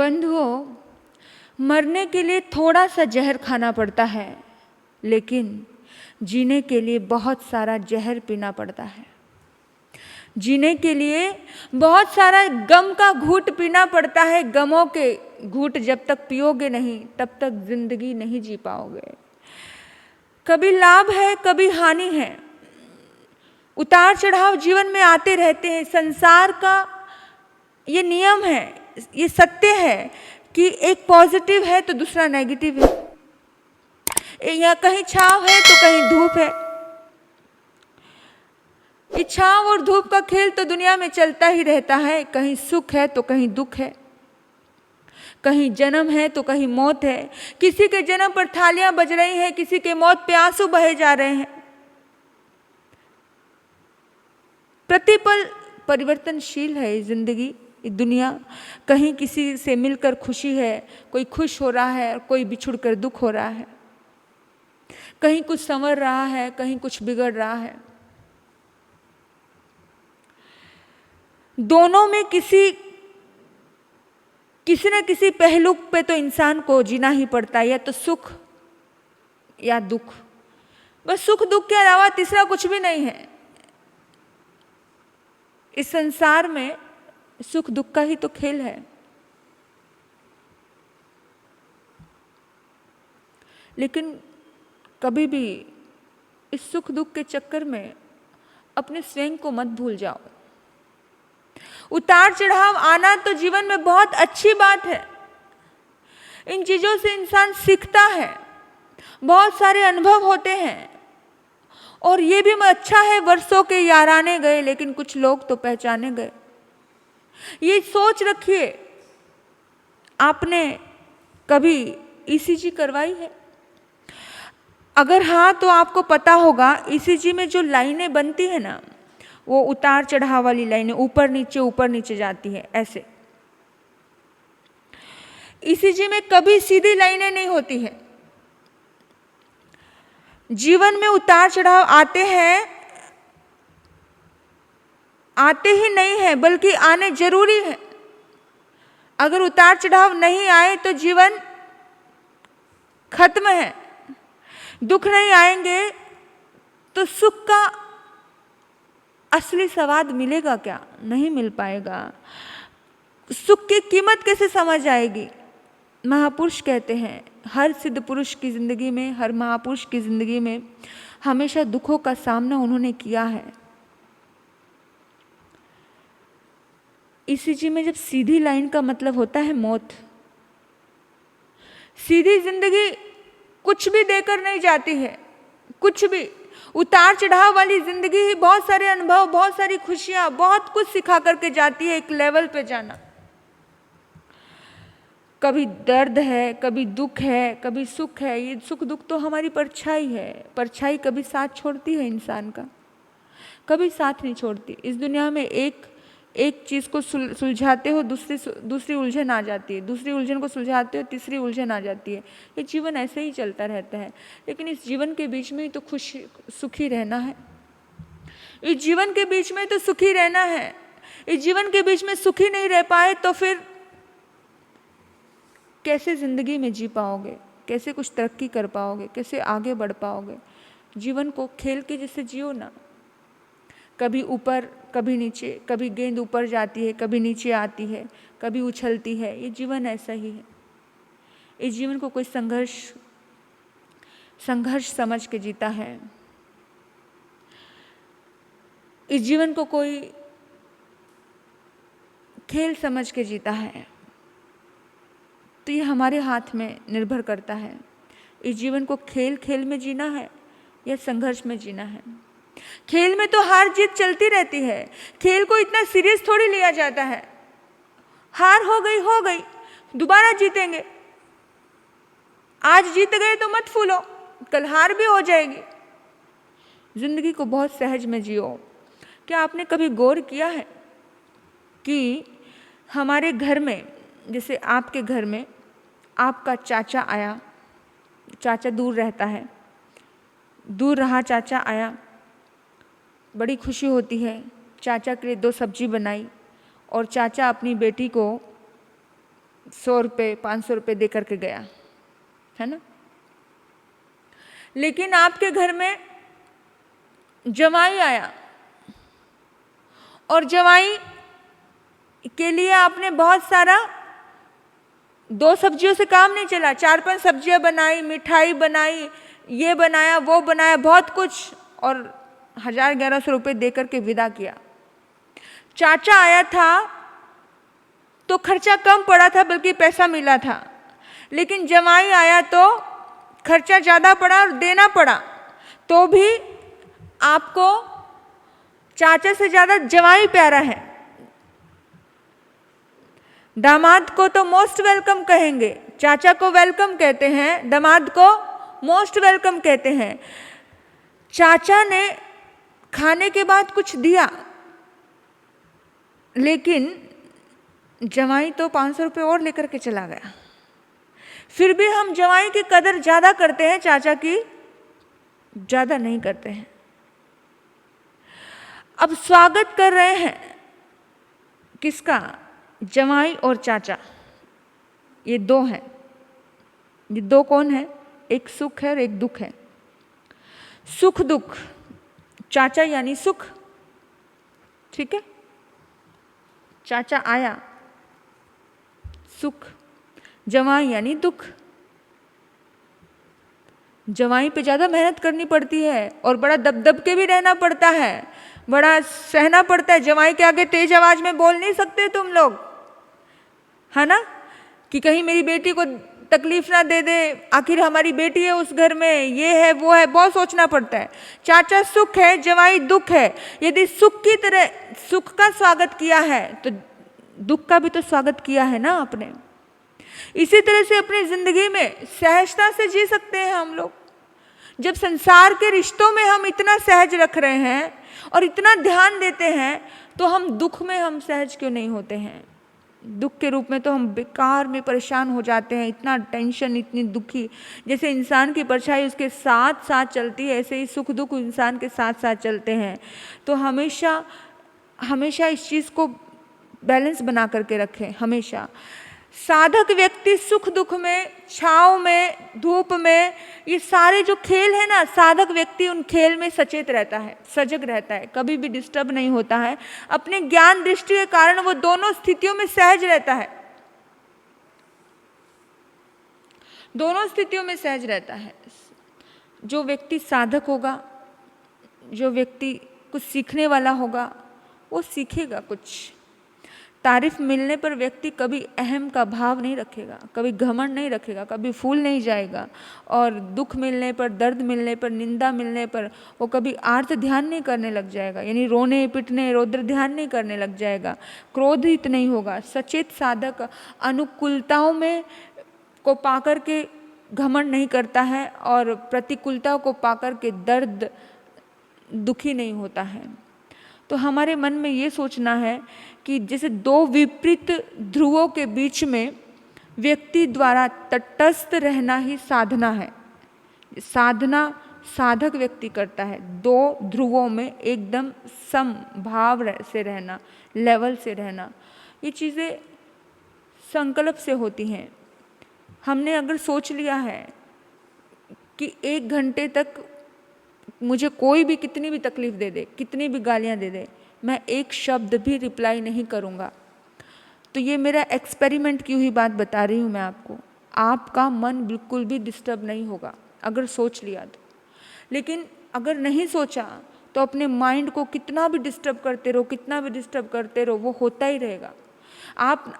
बंधुओं, मरने के लिए थोड़ा सा जहर खाना पड़ता है, लेकिन जीने के लिए बहुत सारा जहर पीना पड़ता है। जीने के लिए बहुत सारा गम का घूंट पीना पड़ता है। गमों के घूंट जब तक पियोगे नहीं, तब तक जिंदगी नहीं जी पाओगे। कभी लाभ है, कभी हानि है। उतार चढ़ाव जीवन में आते रहते हैं। संसार का ये नियम है, ये सत्य है कि एक पॉजिटिव है तो दूसरा नेगेटिव है। या कहीं छाव है तो कहीं धूप है। ये छाव और धूप का खेल तो दुनिया में चलता ही रहता है। कहीं सुख है तो कहीं दुख है, कहीं जन्म है तो कहीं मौत है। किसी के जन्म पर थालियां बज रही हैं, किसी के मौत पे आंसू बहे जा रहे हैं। प्रतिपल परिवर्तनशील है ये जिंदगी, ये दुनिया। कहीं किसी से मिलकर खुशी है, कोई खुश हो रहा है, और कोई बिछुड़ कर दुख हो रहा है। कहीं कुछ संवर रहा है, कहीं कुछ बिगड़ रहा है। दोनों में किसी न किसी पहलू पे तो इंसान को जीना ही पड़ता है, या तो सुख या दुख। बस सुख दुख के अलावा तीसरा कुछ भी नहीं है। इस संसार में सुख दुख का ही तो खेल है। लेकिन कभी भी इस सुख दुख के चक्कर में अपने स्वयं को मत भूल जाओ। उतार चढ़ाव आना तो जीवन में बहुत अच्छी बात है। इन चीजों से इंसान सीखता है, बहुत सारे अनुभव होते हैं। और ये भी अच्छा है, वर्षों के याराने गए लेकिन कुछ लोग तो पहचाने गए। ये सोच रखिए, आपने कभी ईसीजी करवाई है? अगर हाँ, तो आपको पता होगा ईसीजी में जो लाइनें बनती है ना, वो उतार चढ़ाव वाली लाइनें ऊपर नीचे जाती है ऐसे। ईसीजी में कभी सीधी लाइनें नहीं होती है। जीवन में उतार चढ़ाव आते हैं, आते ही नहीं है बल्कि आने जरूरी है। अगर उतार चढ़ाव नहीं आए तो जीवन खत्म है। दुख नहीं आएंगे तो सुख का असली स्वाद मिलेगा क्या? नहीं मिल पाएगा। सुख की कीमत कैसे समझ आएगी? महापुरुष कहते हैं, हर सिद्ध पुरुष की जिंदगी में, हर महापुरुष की जिंदगी में हमेशा दुखों का सामना उन्होंने किया है। ईसीजी में जब सीधी लाइन का मतलब होता है मौत। सीधी जिंदगी कुछ भी देकर नहीं जाती है, कुछ भी। उतार चढ़ाव वाली जिंदगी ही बहुत सारे अनुभव, बहुत सारी खुशियां, बहुत कुछ सिखा करके जाती है। एक लेवल पे जाना, कभी दर्द है, कभी दुख है, कभी सुख है। ये सुख दुख तो हमारी परछाई है। परछाई कभी साथ छोड़ती है इंसान का, कभी साथ नहीं छोड़ती। इस दुनिया में एक चीज को सुलझाते हो, दूसरी उलझन आ जाती है। दूसरी उलझन को सुलझाते हो, तीसरी उलझन आ जाती है। ये जीवन ऐसे ही चलता रहता है। लेकिन इस जीवन के बीच में ही तो सुखी रहना है। इस जीवन के बीच में तो सुखी रहना है। इस जीवन के बीच में सुखी नहीं रह पाए तो फिर कैसे जिंदगी में जी पाओगे? कैसे कुछ तरक्की कर पाओगे? कैसे आगे बढ़ पाओगे? जीवन को खेल के जैसे जियो ना। कभी ऊपर, कभी नीचे, कभी गेंद ऊपर जाती है, कभी नीचे आती है, कभी उछलती है। ये जीवन ऐसा ही है। इस जीवन को कोई संघर्ष समझ के जीता है। इस जीवन को कोई खेल समझ के जीता है। तो ये हमारे हाथ में निर्भर करता है। इस जीवन को खेल में जीना है या संघर्ष में जीना है। खेल में तो हार जीत चलती रहती है। खेल को इतना सीरियस थोड़ी लिया जाता है। हार हो गई, दोबारा जीतेंगे। आज जीत गए तो मत फूलो, कल हार भी हो जाएगी। जिंदगी को बहुत सहज में जियो। क्या आपने कभी गौर किया है कि हमारे घर में, जैसे आपके घर में आपका चाचा आया, चाचा दूर रहता है, दूर रहा चाचा आया, बड़ी खुशी होती है। चाचा के लिए 2 सब्जी बनाई और चाचा अपनी बेटी को 100 रुपये 500 रुपये दे करके गया, है ना। लेकिन आपके घर में जवाई आया और जवाई के लिए आपने बहुत सारा, 2 सब्जियों से काम नहीं चला, 4-5 सब्जियां बनाई, मिठाई बनाई, ये बनाया वो बनाया, बहुत कुछ, और 1000-1100 रुपये दे करके विदा किया। चाचा आया था तो खर्चा कम पड़ा था, बल्कि पैसा मिला था। लेकिन जवाई आया तो खर्चा ज़्यादा पड़ा और देना पड़ा, तो भी आपको चाचा से ज़्यादा जवाई प्यारा है। दामाद को तो मोस्ट वेलकम कहेंगे, चाचा को वेलकम कहते हैं, दामाद को मोस्ट वेलकम कहते हैं। चाचा ने खाने के बाद कुछ दिया, लेकिन जवाई तो 500 रुपये और लेकर के चला गया। फिर भी हम जवाई की कदर ज़्यादा करते हैं, चाचा की ज़्यादा नहीं करते हैं। अब स्वागत कर रहे हैं किसका? जवाई और चाचा, ये 2 हैं। ये 2 कौन है? एक सुख है और एक दुख है। सुख दुख, चाचा यानी सुख, ठीक है। चाचा आया, सुख। जवाई यानी दुख। जवाई पे ज़्यादा मेहनत करनी पड़ती है और बड़ा दबदब के भी रहना पड़ता है, बड़ा सहना पड़ता है। जवाई के आगे तेज आवाज में बोल नहीं सकते तुम लोग, है ना, कि कहीं मेरी बेटी को तकलीफ ना दे दे, आखिर हमारी बेटी है उस घर में, ये है वो है, बहुत सोचना पड़ता है। चाचा सुख है, जवाई दुख है। यदि सुख की तरह सुख का स्वागत किया है तो दुख का भी तो स्वागत किया है ना आपने। इसी तरह से अपनी जिंदगी में सहजता से जी सकते हैं हम लोग। जब संसार के रिश्तों में हम इतना सहज रख रहे हैं और इतना ध्यान देते हैं, तो हम दुख में हम सहज क्यों नहीं होते हैं? दुख के रूप में तो हम बेकार में परेशान हो जाते हैं, इतना टेंशन, इतनी दुखी। जैसे इंसान की परछाई उसके साथ साथ चलती है, ऐसे ही सुख दुख इंसान के साथ साथ चलते हैं। तो हमेशा हमेशा इस चीज़ को बैलेंस बना करके रखें। हमेशा साधक व्यक्ति सुख दुख में, छाँव में, धूप में, ये सारे जो खेल है ना, साधक व्यक्ति उन खेल में सचेत रहता है, सजग रहता है, कभी भी डिस्टर्ब नहीं होता है। अपने ज्ञान दृष्टि के कारण वो दोनों स्थितियों में सहज रहता है, दोनों स्थितियों में सहज रहता है। जो व्यक्ति साधक होगा, जो व्यक्ति कुछ सीखने वाला होगा, वो सीखेगा कुछ। तारीफ मिलने पर व्यक्ति कभी अहम का भाव नहीं रखेगा, कभी घमंड नहीं रखेगा, कभी फूल नहीं जाएगा। और दुख मिलने पर, दर्द मिलने पर, निंदा मिलने पर वो कभी आर्त ध्यान नहीं करने लग जाएगा, यानी रोने पिटने रौद्र ध्यान नहीं करने लग जाएगा, क्रोधित नहीं होगा। सचेत साधक अनुकूलताओं में को पाकर के घमंड नहीं करता है और प्रतिकूलताओं को पाकर के दर्द दुखी नहीं होता है। तो हमारे मन में ये सोचना है कि जैसे 2 विपरीत ध्रुवों के बीच में व्यक्ति द्वारा तटस्थ रहना ही साधना है। साधना साधक व्यक्ति करता है, 2 ध्रुवों में एकदम समभाव से रहना, लेवल से रहना। ये चीज़ें संकल्प से होती हैं। हमने अगर सोच लिया है कि 1 घंटे तक मुझे कोई भी कितनी भी तकलीफ दे दे, कितनी भी गालियाँ दे दे, मैं एक शब्द भी रिप्लाई नहीं करूँगा, तो ये मेरा एक्सपेरिमेंट की हुई बात बता रही हूँ मैं आपको। आपका मन बिल्कुल भी डिस्टर्ब नहीं होगा अगर सोच लिया तो। लेकिन अगर नहीं सोचा तो अपने माइंड को कितना भी डिस्टर्ब करते रहो, कितना भी डिस्टर्ब करते रहो, वो होता ही रहेगा।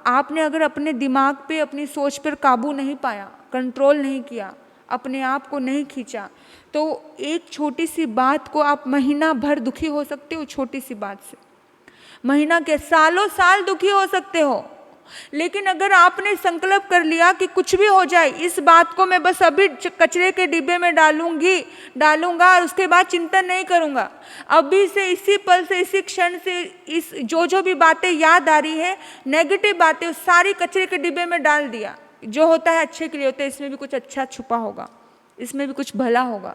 आपने अगर अपने दिमाग पे, अपनी सोच पर काबू नहीं पाया, कंट्रोल नहीं किया, अपने आप को नहीं खींचा, तो एक छोटी सी बात को आप महीना भर दुखी हो सकते हो। छोटी सी बात से महीना के सालों साल दुखी हो सकते हो। लेकिन अगर आपने संकल्प कर लिया कि कुछ भी हो जाए, इस बात को मैं बस अभी कचरे के डिब्बे में डालूंगा और उसके बाद चिंतन नहीं करूंगा, अभी से, इसी पल से, इसी क्षण से, इस जो भी बातें याद आ रही है, नेगेटिव बातें, उस सारी कचरे के डिब्बे में डाल दिया। जो होता है अच्छे के लिए होता है, इसमें भी कुछ अच्छा छुपा होगा, इसमें भी कुछ भला होगा,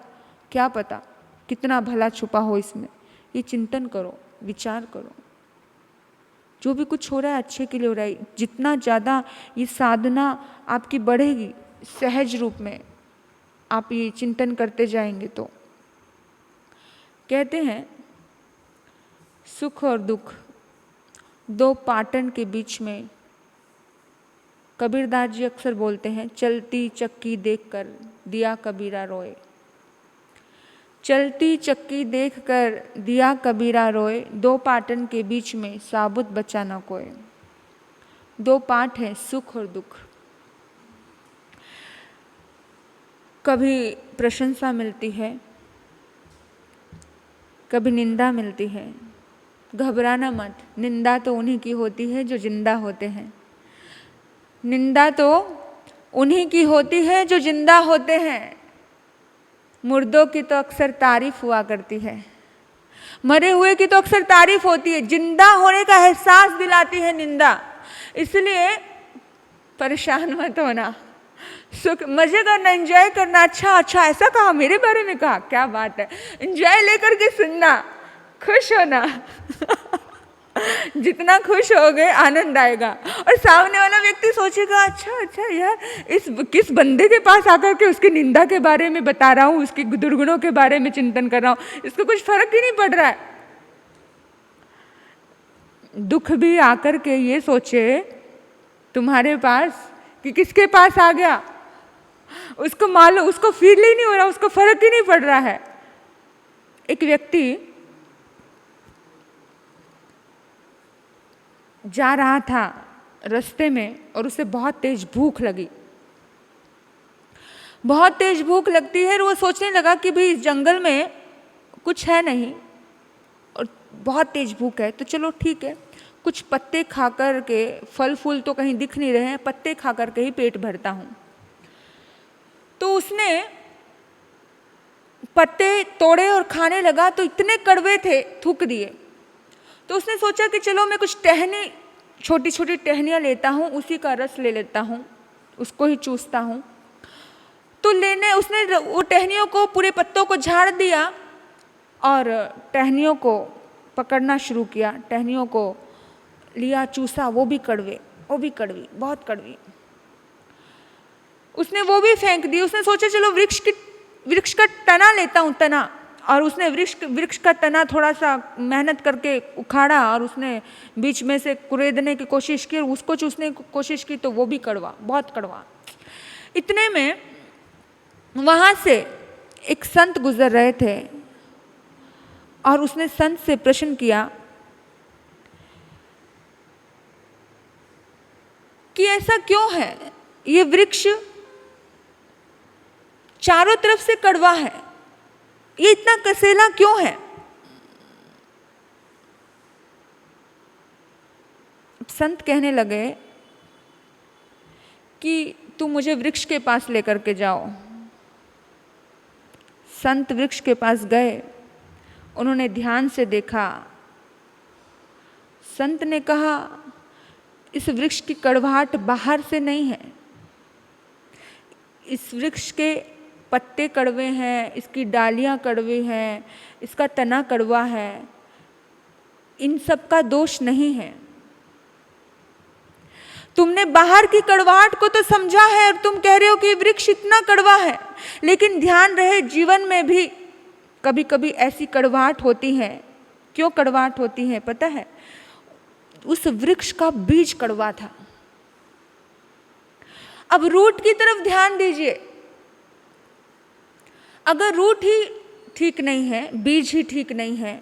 क्या पता कितना भला छुपा हो इसमें। ये चिंतन करो, विचार करो। जो भी कुछ हो रहा है अच्छे के लिए हो रहा है। जितना ज़्यादा ये साधना आपकी बढ़ेगी, सहज रूप में आप ये चिंतन करते जाएंगे, तो कहते हैं सुख और दुख दो पाटन के बीच में, कबीरदास जी अक्सर बोलते हैं, चलती चक्की देखकर दिया कबीरा रोए। चलती चक्की देखकर दिया कबीरा रोए, दो पाटन के बीच में साबुत बचा न कोई। दो पाठ हैं, सुख और दुख। कभी प्रशंसा मिलती है, कभी निंदा मिलती है। घबराना मत, निंदा तो उन्हीं की होती है जो जिंदा होते हैं। निंदा तो उन्हीं की होती है जो जिंदा होते हैं। मुर्दों की तो अक्सर तारीफ हुआ करती है, मरे हुए की तो अक्सर तारीफ होती है। जिंदा होने का एहसास दिलाती है निंदा। इसलिए परेशान मत होना, सुख मजे करना, एंजॉय करना। अच्छा ऐसा कहा, मेरे बारे में कहा, क्या बात है। एंजॉय लेकर के सुनना, खुश होना। जितना खुश होगे आनंद आएगा। और सामने वाला व्यक्ति सोचेगा, अच्छा यार, इस किस बंदे के पास आकर के उसकी निंदा के बारे में बता रहा हूँ, उसके दुर्गुणों के बारे में चिंतन कर रहा हूँ, इसको कुछ फर्क ही नहीं पड़ रहा है। दुख भी आकर के ये सोचे तुम्हारे पास कि किसके पास आ गया, उसको मालूम, उसको फील ही नहीं हो रहा, उसको फर्क ही नहीं पड़ रहा है। एक व्यक्ति जा रहा था रास्ते में और उसे बहुत तेज भूख लगी। बहुत तेज भूख लगती है और वो सोचने लगा कि भाई इस जंगल में कुछ है नहीं और बहुत तेज भूख है, तो चलो ठीक है, कुछ पत्ते खा कर के, फल फूल तो कहीं दिख नहीं रहे हैं, पत्ते खा कर के ही पेट भरता हूँ। तो उसने पत्ते तोड़े और खाने लगा, तो इतने कड़वे थे, थूक दिए। तो उसने सोचा कि चलो मैं कुछ टहनी, छोटी छोटी टहनियाँ लेता हूँ, उसी का रस ले लेता हूँ, उसको ही चूसता हूँ। तो उसने वो टहनियों को, पूरे पत्तों को झाड़ दिया और टहनियों को पकड़ना शुरू किया। टहनियों को लिया, चूसा, वो भी कड़वे, वो भी कड़वी, बहुत कड़वी। उसने वो भी फेंक दी। उसने सोचा चलो वृक्ष का तना लेता हूँ, तना। और उसने वृक्ष का तना थोड़ा सा मेहनत करके उखाड़ा और उसने बीच में से कुरेदने की कोशिश की, उसको चूसने की कोशिश की, तो वो भी कड़वा, बहुत कड़वा। इतने में वहाँ से एक संत गुजर रहे थे और उसने संत से प्रश्न किया कि ऐसा क्यों है, ये वृक्ष चारों तरफ से कड़वा है, ये इतना कसेला क्यों है। संत कहने लगे कि तुम मुझे वृक्ष के पास लेकर के जाओ। संत वृक्ष के पास गए, उन्होंने ध्यान से देखा। संत ने कहा, इस वृक्ष की कड़वाहट बाहर से नहीं है, इस वृक्ष के पत्ते कड़वे हैं, इसकी डालियां कड़वी हैं, इसका तना कड़वा है, इन सब का दोष नहीं है। तुमने बाहर की कड़वाहट को तो समझा है और तुम कह रहे हो कि वृक्ष इतना कड़वा है, लेकिन ध्यान रहे जीवन में भी कभी कभी ऐसी कड़वाहट होती है। क्यों कड़वाहट होती है पता है? उस वृक्ष का बीज कड़वा था। अब रूट की तरफ ध्यान दीजिए। अगर रूट ही ठीक नहीं है, बीज ही ठीक नहीं है,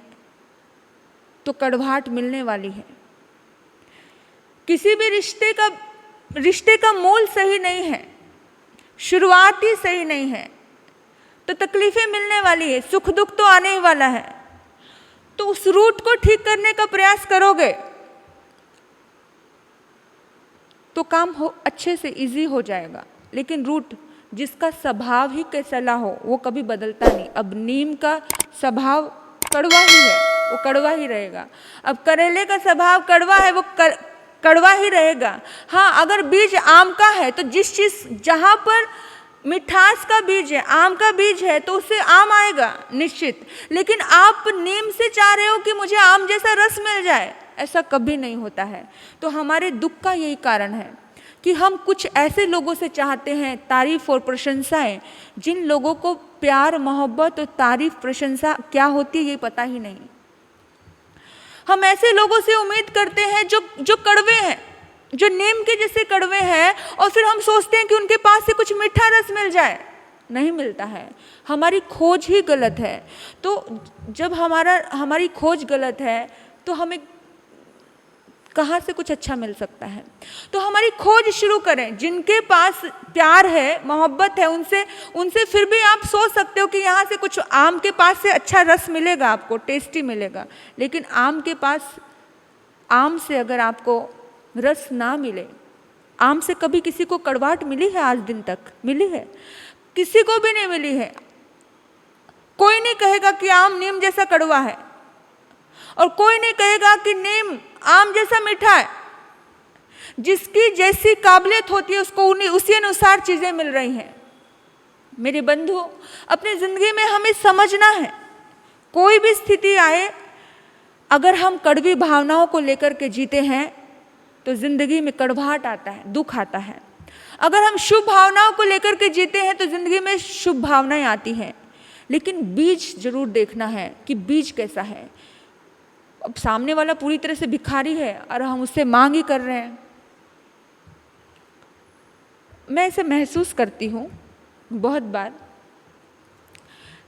तो कड़वाहट मिलने वाली है। किसी भी रिश्ते का मूल सही नहीं है, शुरुआत ही सही नहीं है, तो तकलीफें मिलने वाली है, सुख दुख तो आने ही वाला है। तो उस रूट को ठीक करने का प्रयास करोगे तो काम अच्छे से इजी हो जाएगा। लेकिन रूट जिसका स्वभाव ही कैसा हो वो कभी बदलता नहीं। अब नीम का स्वभाव कड़वा ही है, वो कड़वा ही रहेगा। अब करेले का स्वभाव कड़वा है, वो कड़वा ही रहेगा। हाँ, अगर बीज आम का है तो जिस चीज़ जहाँ पर मिठास का बीज है, आम का बीज है, तो उससे आम आएगा निश्चित। लेकिन आप नीम से चाह रहे हो कि मुझे आम जैसा रस मिल जाए, ऐसा कभी नहीं होता है। तो हमारे दुख का यही कारण है कि हम कुछ ऐसे लोगों से चाहते हैं तारीफ और प्रशंसाएं, जिन लोगों को प्यार, मोहब्बत और तारीफ, प्रशंसा क्या होती है ये पता ही नहीं। हम ऐसे लोगों से उम्मीद करते हैं जो कड़वे हैं, जो नीम के जैसे कड़वे हैं, और फिर हम सोचते हैं कि उनके पास से कुछ मीठा रस मिल जाए। नहीं मिलता है, हमारी खोज ही गलत है। तो जब हमारी खोज गलत है तो हमें कहाँ से कुछ अच्छा मिल सकता है? तो हमारी खोज शुरू करें। जिनके पास प्यार है, मोहब्बत है, उनसे फिर भी आप सोच सकते हो कि यहाँ से कुछ, आम के पास से अच्छा रस मिलेगा, आपको टेस्टी मिलेगा। लेकिन आम से अगर आपको रस ना मिले, आम से कभी किसी को कड़वाहट मिली है? आज दिन तक मिली है? किसी को भी नहीं मिली है। कोई नहीं कहेगा कि आम नीम जैसा कड़वा है, और कोई नहीं कहेगा कि नीम आम जैसा मीठा है। जिसकी जैसी काबिलियत होती है उसको उसी अनुसार चीजें मिल रही हैं। मेरे बंधु, अपनी जिंदगी में हमें समझना है, कोई भी स्थिति आए, अगर हम कड़वी भावनाओं को लेकर के जीते हैं तो जिंदगी में कड़वाहट आता है, दुख आता है। अगर हम शुभ भावनाओं को लेकर के जीते हैं तो जिंदगी में शुभ भावनाएं आती हैं। लेकिन बीज जरूर देखना है कि बीज कैसा है। अब सामने वाला पूरी तरह से भिखारी है और हम उससे मांग ही कर रहे हैं। मैं ऐसे महसूस करती हूँ बहुत बार,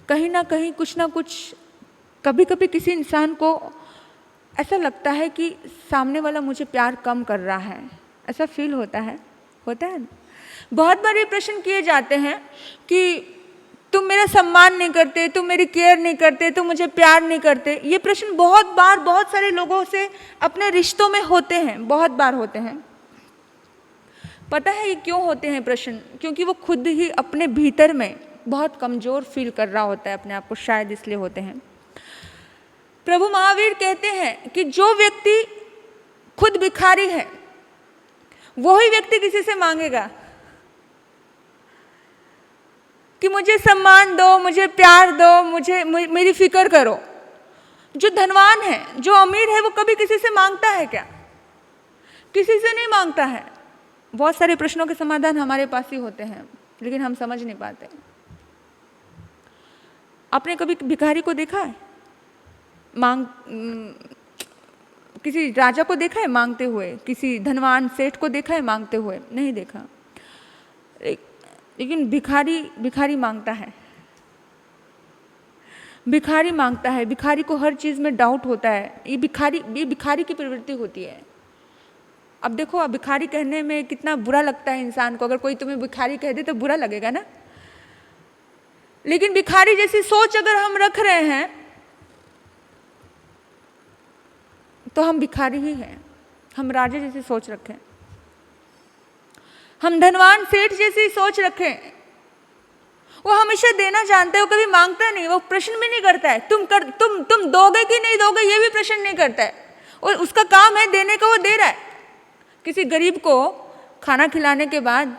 कहीं ना कहीं कुछ ना कुछ, कभी कभी किसी इंसान को ऐसा लगता है कि सामने वाला मुझे प्यार कम कर रहा है, ऐसा फील होता है ना? बहुत बार ये प्रश्न किए जाते हैं कि तुम मेरा सम्मान नहीं करते, तुम मेरी केयर नहीं करते, तुम मुझे प्यार नहीं करते। ये प्रश्न बहुत बार बहुत सारे लोगों से अपने रिश्तों में होते हैं, बहुत बार होते हैं। पता है ये क्यों होते हैं प्रश्न? क्योंकि वो खुद ही अपने भीतर में बहुत कमज़ोर फील कर रहा होता है अपने आप को, शायद इसलिए होते हैं। प्रभु महावीर कहते हैं कि जो व्यक्ति खुद भिखारी है वही व्यक्ति किसी से मांगेगा कि मुझे सम्मान दो, मुझे प्यार दो, मेरी फिक्र करो। जो धनवान है, जो अमीर है, वो कभी किसी से मांगता है क्या? किसी से नहीं मांगता है। बहुत सारे प्रश्नों के समाधान हमारे पास ही होते हैं, लेकिन हम समझ नहीं पाते। आपने कभी भिखारी को देखा है किसी राजा को देखा है मांगते हुए? किसी धनवान सेठ को देखा है मांगते हुए? नहीं देखा। लेकिन भिखारी मांगता है। भिखारी मांगता है। भिखारी को हर चीज़ में डाउट होता है। ये भिखारी की प्रवृत्ति होती है। अब देखो, अब भिखारी कहने में कितना बुरा लगता है इंसान को। अगर कोई तुम्हें भिखारी कह दे तो बुरा लगेगा ना। लेकिन भिखारी जैसी सोच अगर हम रख रहे हैं तो हम भिखारी ही हैं। हम राजा जैसी सोच रखें, हम धनवान सेठ जैसी सोच रखें। वो हमेशा देना जानता है, वो कभी मांगता नहीं, वो प्रश्न भी नहीं करता है तुम दोगे कि नहीं दोगे, ये भी प्रश्न नहीं करता है। और उसका काम है देने का, वो दे रहा है। किसी गरीब को खाना खिलाने के बाद,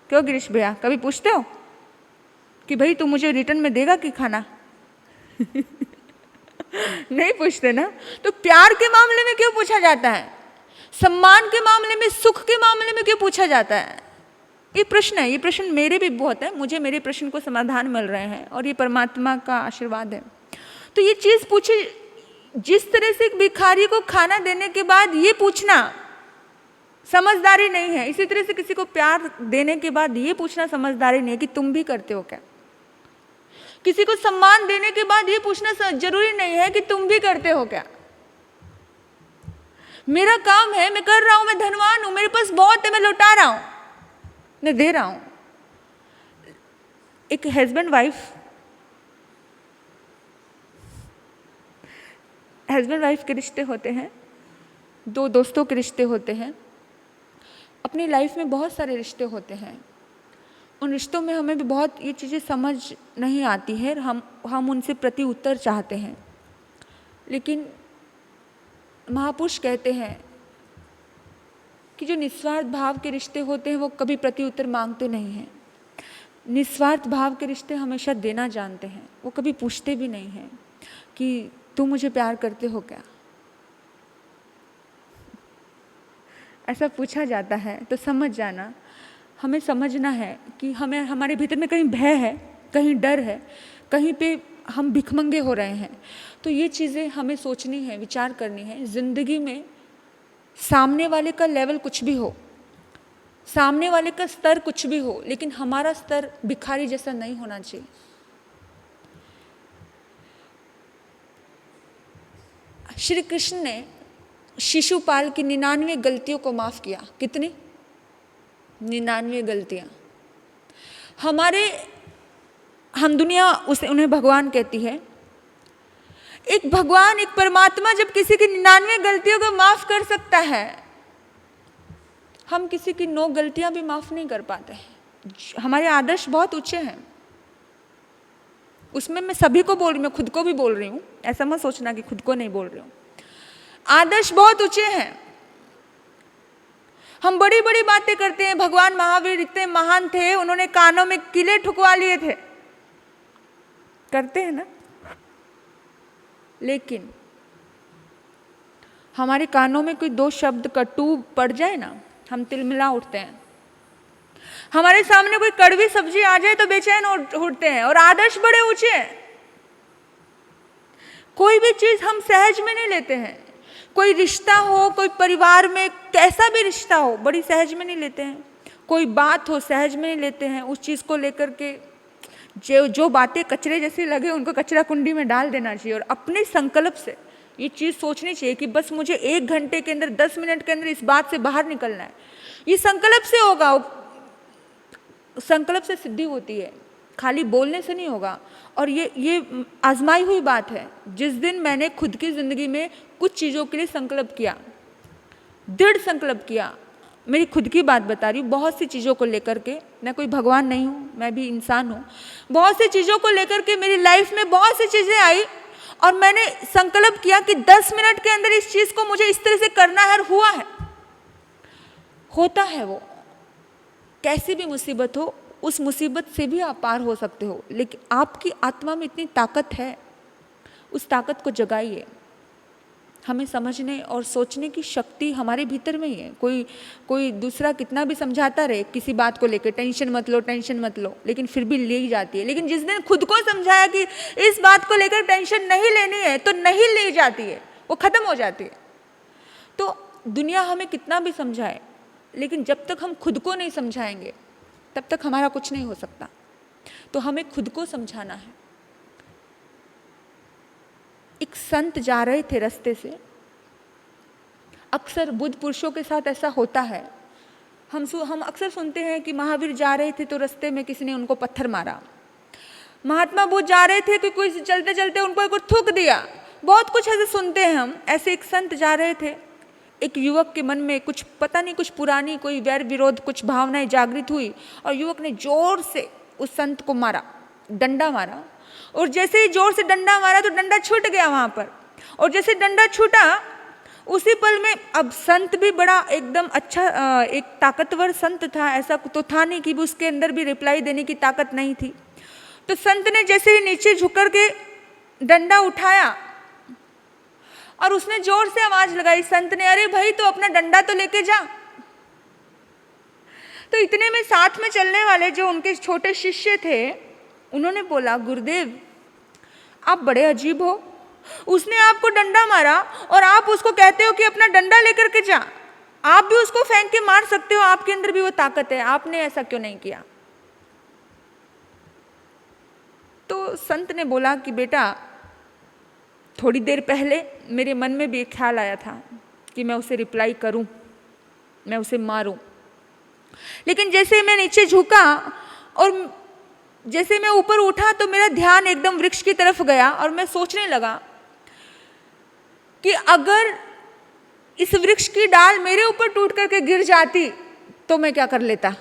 क्यों गिरीश भैया, कभी पूछते हो कि भाई तू मुझे रिटर्न में देगा कि खाना? नहीं पूछते ना। तो प्यार के मामले में क्यों पूछा जाता है? सम्मान के मामले में, सुख के मामले में क्यों पूछा जाता है? ये प्रश्न है। ये प्रश्न मेरे भी बहुत है। मुझे मेरे प्रश्न को समाधान मिल रहे हैं और ये परमात्मा का आशीर्वाद है। तो ये चीज़ पूछी, जिस तरह से एक भिखारी को खाना देने के बाद ये पूछना समझदारी नहीं है, इसी तरह से किसी को प्यार देने के बाद ये पूछना समझदारी नहीं है कि तुम भी करते हो क्या। किसी को सम्मान देने के बाद ये पूछना जरूरी नहीं है कि तुम भी करते हो क्या। मेरा काम है, मैं कर रहा हूं, मैं धनवान हूं, मेरे पास बहुत है, मैं लौटा रहा हूं, मैं दे रहा हूं। एक हस्बैंड वाइफ के रिश्ते होते हैं, दो दोस्तों के रिश्ते होते हैं, अपनी लाइफ में बहुत सारे रिश्ते होते हैं। उन रिश्तों में हमें भी बहुत ये चीज़ें समझ नहीं आती है। हम उनसे प्रति उत्तर चाहते हैं। लेकिन महापुरुष कहते हैं कि जो निस्वार्थ भाव के रिश्ते होते हैं वो कभी प्रति उत्तर मांगते नहीं हैं। निस्वार्थ भाव के रिश्ते हमेशा देना जानते हैं। वो कभी पूछते भी नहीं हैं कि तुम मुझे प्यार करते हो क्या। ऐसा पूछा जाता है तो समझ जाना, हमें समझना है कि हमें हमारे भीतर में कहीं भय है, कहीं डर है, कहीं पे हम भिखमंगे हो रहे हैं। तो ये चीज़ें हमें सोचनी है, विचार करनी है। ज़िंदगी में सामने वाले का लेवल कुछ भी हो, सामने वाले का स्तर कुछ भी हो, लेकिन हमारा स्तर भिखारी जैसा नहीं होना चाहिए। श्री कृष्ण ने शिशुपाल की 99 गलतियों को माफ़ किया। कितनी? 99 गलतियाँ। हम दुनिया उन्हें भगवान कहती है। एक भगवान, एक परमात्मा जब किसी की 99 गलतियों को माफ़ कर सकता है, हम किसी की 9 गलतियाँ भी माफ़ नहीं कर पाते हैं। हमारे आदर्श बहुत ऊंचे हैं। उसमें मैं सभी को बोल रही हूँ, मैं खुद को भी बोल रही हूँ, ऐसा मत सोचना कि खुद को नहीं बोल रही हूँ। आदर्श बहुत ऊंचे हैं। हम बड़ी बड़ी बातें करते हैं। भगवान महावीर इतने महान थे, उन्होंने कानों में किले ठुकवा लिए थे, करते हैं ना। लेकिन हमारे कानों में कोई 2 शब्द कटु पड़ जाए ना, हम तिलमिला उठते हैं। हमारे सामने कोई कड़वी सब्जी आ जाए तो बेचैन उठते हैं। और आदर्श बड़े ऊंचे हैं। कोई भी चीज हम सहज में नहीं लेते हैं। कोई रिश्ता हो, कोई परिवार में कैसा भी रिश्ता हो, बड़ी सहज में नहीं लेते हैं। कोई बात हो, सहज में नहीं लेते हैं। उस चीज़ को लेकर के जो बातें कचरे जैसे लगे उनको कचरा कुंडी में डाल देना चाहिए। और अपने संकल्प से ये चीज़ सोचनी चाहिए कि बस मुझे 1 घंटे के अंदर, 10 मिनट के अंदर इस बात से बाहर निकलना है। ये संकल्प से होगा, संकल्प से सिद्धि होती है, खाली बोलने से नहीं होगा। और ये आजमाई हुई बात है। जिस दिन मैंने खुद की ज़िंदगी में कुछ चीज़ों के लिए संकल्प किया, दृढ़ संकल्प किया, मेरी खुद की बात बता रही हूँ, बहुत सी चीज़ों को लेकर के, मैं कोई भगवान नहीं हूँ, मैं भी इंसान हूँ। बहुत सी चीज़ों को लेकर के मेरी लाइफ में बहुत सी चीज़ें आई और मैंने संकल्प किया कि 10 मिनट के अंदर इस चीज़ को मुझे इस तरह से करना है। और हुआ है, होता है। वो कैसी भी मुसीबत हो, उस मुसीबत से भी आप पार हो सकते हो। लेकिन आपकी आत्मा में इतनी ताकत है, उस ताकत को जगाइए। हमें समझने और सोचने की शक्ति हमारे भीतर में ही है। कोई दूसरा कितना भी समझाता रहे किसी बात को लेकर, टेंशन मत लो, टेंशन मत लो, लेकिन फिर भी ले ही जाती है। लेकिन जिस दिन खुद को समझाया कि इस बात को लेकर टेंशन नहीं लेनी है, तो नहीं ले जाती है, वो खत्म हो जाती है। तो दुनिया हमें कितना भी समझाए, लेकिन जब तक हम खुद को नहीं समझाएंगे तब तक हमारा कुछ नहीं हो सकता। तो हमें खुद को समझाना है। एक संत जा रहे थे रास्ते से। अक्सर बुद्ध पुरुषों के साथ ऐसा होता है। हम अक्सर सुनते हैं कि महावीर जा रहे थे तो रास्ते में किसी ने उनको पत्थर मारा। महात्मा बुद्ध जा रहे थे कि कोई चलते चलते उनको कुछ थूक दिया। बहुत कुछ ऐसे सुनते हैं हम। ऐसे एक संत जा रहे थे। एक युवक के मन में कुछ पता नहीं, कुछ पुरानी कोई वैर विरोध, कुछ भावनाएं जागृत हुई और युवक ने जोर से उस संत को मारा, डंडा मारा। और जैसे ही जोर से डंडा मारा तो डंडा छूट गया वहाँ पर। और जैसे डंडा छूटा, उसी पल में, अब संत भी बड़ा एकदम अच्छा एक ताकतवर संत था, ऐसा तो था नहीं कि उसके अंदर भी रिप्लाई देने की ताकत नहीं थी। तो संत ने जैसे ही नीचे झुककर के डंडा उठाया और उसने जोर से आवाज लगाई। संत ने, अरे भाई तो अपना डंडा तो लेके जा। तो इतने में साथ में चलने वाले जो उनके छोटे शिष्य थे, उन्होंने बोला, गुरुदेव आप बड़े अजीब हो। उसने आपको डंडा मारा और आप उसको कहते हो कि अपना डंडा लेकर के जा। आप भी उसको फेंक के मार सकते हो, आपके अंदर भी वो ताकत है, आपने ऐसा क्यों नहीं किया? तो संत ने बोला कि बेटा, थोड़ी देर पहले मेरे मन में भी एक ख्याल आया था कि मैं उसे रिप्लाई करूं, मैं उसे मारूं। लेकिन जैसे मैं नीचे झुका और जैसे मैं ऊपर उठा तो मेरा ध्यान एकदम वृक्ष की तरफ गया और मैं सोचने लगा कि अगर इस वृक्ष की डाल मेरे ऊपर टूट करके गिर जाती तो मैं क्या कर लेता?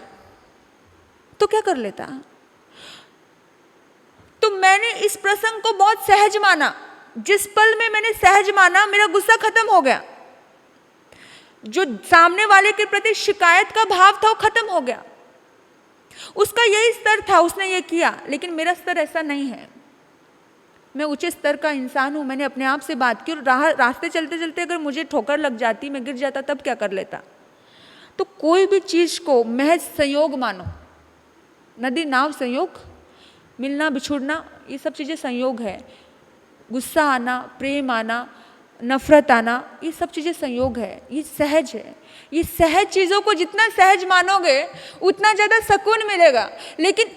तो मैंने इस प्रसंग को बहुत सहज माना। जिस पल में मैंने सहज माना, मेरा गुस्सा खत्म हो गया। जो सामने वाले के प्रति शिकायत का भाव था वो खत्म हो गया। उसका यही स्तर था, उसने ये किया। लेकिन मेरा स्तर ऐसा नहीं है। मैं ऊंचे स्तर का इंसान हूं। मैंने अपने आप से बात की और रास्ते चलते चलते अगर मुझे ठोकर लग जाती, मैं गिर जाता, तब क्या कर लेता? तो कोई भी चीज़ को महज संयोग मानो। नदी नाव संयोग, मिलना बिछुड़ना ये सब चीज़ें संयोग है। गुस्सा आना, प्रेम आना, नफरत आना, ये सब चीज़ें संयोग है, ये सहज है। ये सहज चीज़ों को जितना सहज मानोगे उतना ज़्यादा सुकून मिलेगा। लेकिन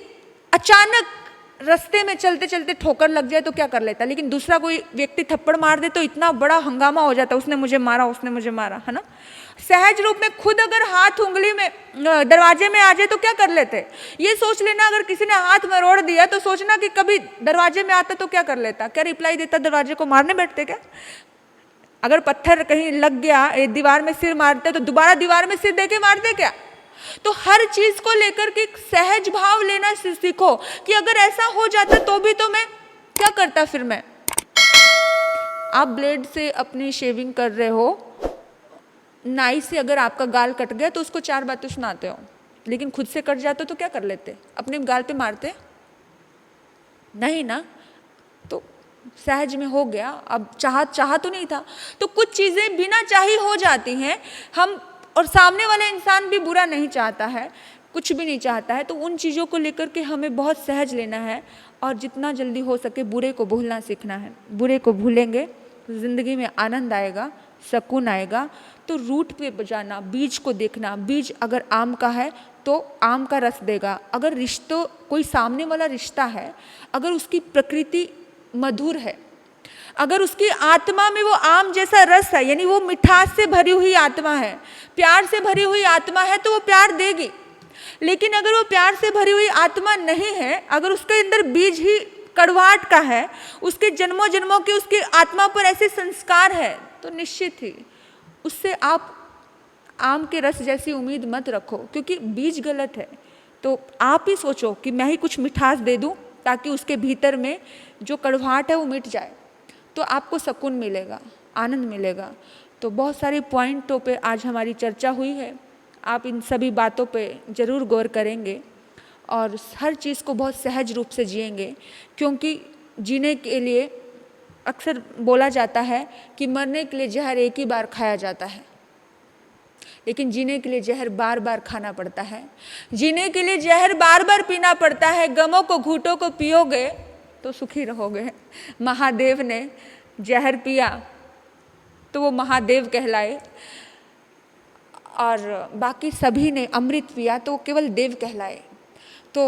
अचानक रास्ते में चलते चलते ठोकर लग जाए तो क्या कर लेता, लेकिन दूसरा कोई व्यक्ति थप्पड़ मार दे तो इतना बड़ा हंगामा हो जाता, उसने मुझे मारा, उसने मुझे मारा, है ना। सहज रूप में खुद अगर हाथ उंगली में दरवाजे में आ जाए तो क्या कर लेते। ये सोच लेना, अगर किसी ने हाथ मरोड़ दिया तो सोचना कि कभी दरवाजे में आता तो क्या कर लेता, क्या रिप्लाई देता, दरवाजे को मारने बैठते क्या। अगर पत्थर कहीं लग गया, दीवार में सिर मारते तो दोबारा दीवार में सिर देके मारते क्या। तो हर चीज को लेकर के सहज भाव लेना सीखो कि अगर ऐसा हो जाता तो भी तो मैं क्या करता। फिर मैं, आप ब्लेड से अपनी शेविंग कर रहे हो, नाई से अगर आपका गाल कट गया तो उसको 4 बातें सुनाते हो, लेकिन खुद से कट जाते तो क्या कर लेते, अपने गाल पे मारते नहीं ना। तो सहज में हो गया, अब चाह तो नहीं था। तो कुछ चीज़ें बिना चाही हो जाती हैं हम, और सामने वाला इंसान भी बुरा नहीं चाहता है, कुछ भी नहीं चाहता है। तो उन चीज़ों को लेकर के हमें बहुत सहज लेना है और जितना जल्दी हो सके बुरे को भूलना सीखना है। बुरे को भूलेंगे तो ज़िंदगी में आनंद आएगा, सुकून आएगा। तो रूट पे बजाना, बीज को देखना, बीज अगर आम का है तो आम का रस देगा। अगर रिश्तों, कोई सामने वाला रिश्ता है, अगर उसकी प्रकृति मधुर है, अगर उसकी आत्मा में वो आम जैसा रस है, यानी वो मिठास से भरी हुई आत्मा है, प्यार से भरी हुई आत्मा है, तो वो प्यार देगी। लेकिन अगर वो प्यार से भरी हुई आत्मा नहीं है, अगर उसके अंदर बीज ही कड़वाहट का है, उसके जन्मों जन्मों के उसकी आत्मा पर ऐसे संस्कार है, तो निश्चित ही उससे आप आम के रस जैसी उम्मीद मत रखो, क्योंकि बीज गलत है। तो आप ही सोचो कि मैं ही कुछ मिठास दे दूं ताकि उसके भीतर में जो कड़वाहट है वो मिट जाए, तो आपको सुकून मिलेगा, आनंद मिलेगा। तो बहुत सारे पॉइंटों पे आज हमारी चर्चा हुई है। आप इन सभी बातों पे ज़रूर गौर करेंगे और हर चीज़ को बहुत सहज रूप से जिएंगे, क्योंकि जीने के लिए अक्सर बोला जाता है कि मरने के लिए जहर एक ही बार खाया जाता है, लेकिन जीने के लिए जहर बार बार खाना पड़ता है। जीने के लिए जहर बार बार पीना पड़ता है। गमों को घूंटों को पियोगे तो सुखी रहोगे। महादेव ने जहर पिया तो वो महादेव कहलाए, और बाकी सभी ने अमृत पिया तो केवल देव कहलाए। तो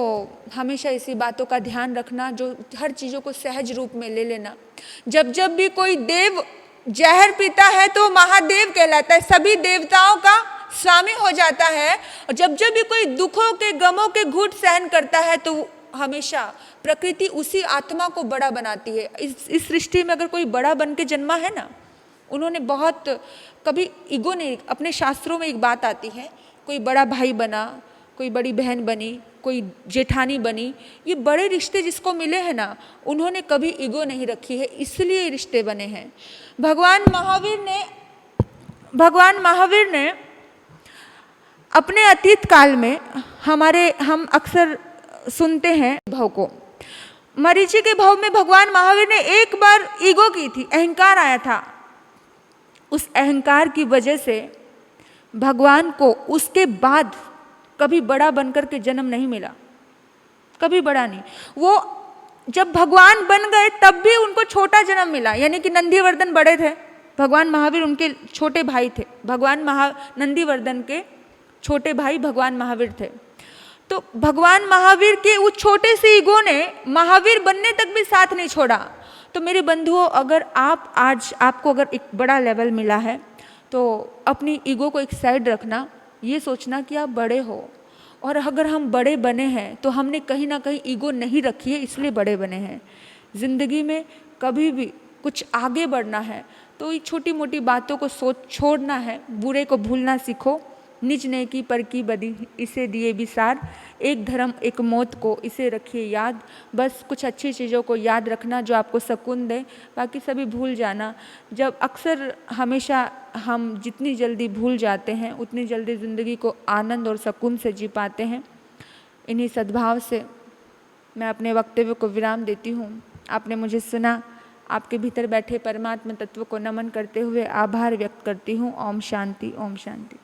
हमेशा इसी बातों का ध्यान रखना, जो हर चीज़ों को सहज रूप में ले लेना। जब जब भी कोई देव जहर पीता है तो महादेव कहलाता है, सभी देवताओं का स्वामी हो जाता है। और जब जब भी कोई दुखों के, गमों के घूंट सहन करता है तो हमेशा प्रकृति उसी आत्मा को बड़ा बनाती है। इस सृष्टि में अगर कोई बड़ा बन के जन्मा है ना, उन्होंने बहुत कभी ईगो नहीं। अपने शास्त्रों में एक बात आती है, कोई बड़ा भाई बना, कोई बड़ी बहन बनी, कोई जेठानी बनी, ये बड़े रिश्ते जिसको मिले हैं ना, उन्होंने कभी ईगो नहीं रखी है, इसलिए ये रिश्ते बने हैं। भगवान महावीर ने अपने अतीत काल में हम अक्सर सुनते हैं भव को, मरीचि के भव में भगवान महावीर ने एक बार ईगो की थी, अहंकार आया था। उस अहंकार की वजह से भगवान को उसके बाद कभी बड़ा बनकर के जन्म नहीं मिला, कभी बड़ा नहीं। वो जब भगवान बन गए तब भी उनको छोटा जन्म मिला, यानी कि नंदीवर्धन बड़े थे, भगवान महावीर उनके छोटे भाई थे। नंदीवर्धन के छोटे भाई भगवान महावीर थे। तो भगवान महावीर के उस छोटे से ईगो ने महावीर बनने तक भी साथ नहीं छोड़ा। तो मेरे बंधुओं, अगर आपको अगर एक बड़ा लेवल मिला है तो अपनी ईगो को एक साइड रखना, ये सोचना कि आप बड़े हो। और अगर हम बड़े बने हैं तो हमने कहीं ना कहीं ईगो नहीं रखी है, इसलिए बड़े बने हैं। ज़िंदगी में कभी भी कुछ आगे बढ़ना है तो ये छोटी मोटी बातों को छोड़ना है, बुरे को भूलना सीखो। निज नेकी पर की बदी, इसे दिए विसार, एक धर्म एक मौत को, इसे रखिए याद। बस कुछ अच्छी चीज़ों को याद रखना जो आपको सुकून दे, बाकी सभी भूल जाना। जब अक्सर हमेशा हम जितनी जल्दी भूल जाते हैं उतनी जल्दी ज़िंदगी को आनंद और सुकून से जी पाते हैं। इन्हीं सद्भाव से मैं अपने वक्तव्य को विराम देती हूँ। आपने मुझे सुना, आपके भीतर बैठे परमात्मा तत्व को नमन करते हुए आभार व्यक्त करती हूँ। ओम शांति, ओम शांति।